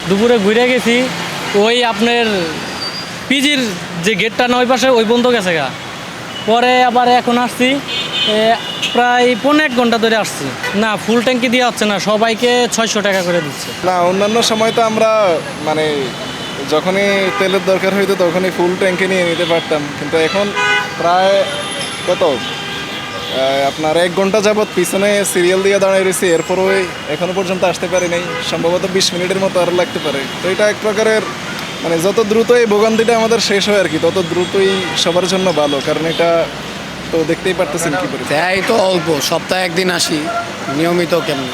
দুপুরে ঘুরে গেছি, ওই আপনার পিজির যে গেটটা না ওই পাশে ওই বন্ধ গেছে গা। পরে আবার এখন আসছি, প্রায় 1.5 ঘন্টা ধরে আসছি। না, ফুল ট্যাঙ্কি দিয়ে হচ্ছে না, সবাইকে 600 টাকা করে দিচ্ছে। না, অন্যান্য সময় তো আমরা মানে যখনই তেলের দরকার হইতো তখনই ফুল ট্যাঙ্কে নিয়ে নিতে পারতাম, কিন্তু এখন প্রায় কত আপনার 1 ঘন্টা যাবৎ পিছনে সিরিয়াল দিয়ে দাঁড়িয়ে রয়েছি, এরপরও এখনো পর্যন্ত আসতে পারি নাই। সম্ভবত 20 মিনিটের মতো আরও লাগতে পারে। তো এটা এক প্রকারের মানে যত দ্রুত এই ভোগান্তিটা আমাদের শেষ হয় আর কি, তত দ্রুতই সবার জন্য ভালো, কারণ এটা তো দেখতেই পারতেছেন কি করে। এই তো অল্প, সপ্তাহে একদিন আসি, নিয়মিত কেমন।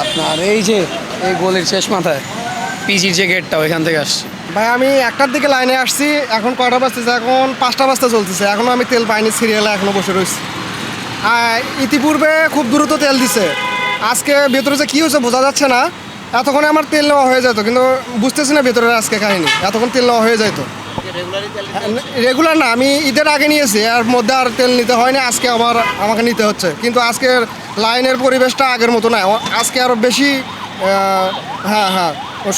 আপনার এই যে এই গলির শেষ মাথায় পিজির যে গেটটা, ওইখান থেকে আসছি। ভাই আমি 1টার দিকে লাইনে আসছি, এখন কয়টা বাজতেছে? এখন 5টা বাজতে চলতেছে, এখনও আমি তেল পাইনি, সিরিয়ালে এখনও বসে রয়েছি। ইতিপূর্বে খুব দ্রুত তেল দিছে, আজকে ভেতরে যে কী হয়েছে বোঝা যাচ্ছে না। এতক্ষণে আমার তেল নেওয়া হয়ে যেত, কিন্তু বুঝতেছি না ভেতরের আজকে কাহিনি, এতক্ষণ তেল নেওয়া হয়ে যেত। রেগুলার না, আমি ঈদের আগে নিয়েছি, এর মধ্যে আর তেল নিতে হয়নি, আজকে আবার আমাকে নিতে হচ্ছে। কিন্তু আজকের লাইনের পরিবেশটা আগের মতো না, আজকে আরও বেশি হ্যাঁ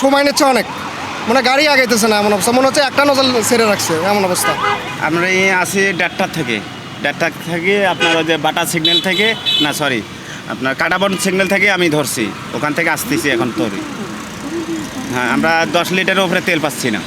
সময় নিচ্ছে অনেক, মানে গাড়ি আগাইতেছে না এমন অবস্থা, মনে হচ্ছে একটা নজল ছেড়ে রাখছে এমন অবস্থা। আমরা এই আসি 1:30 থেকে আপনার ওই যে বাটা সিগন্যাল থেকে, না সরি আপনার কাটাবন সিগন্যাল থেকে আমি ধরছি, ওখান থেকে আসতেছি এখন তোর। হ্যাঁ, আমরা 10 লিটারের উপরে তেল পাচ্ছি না।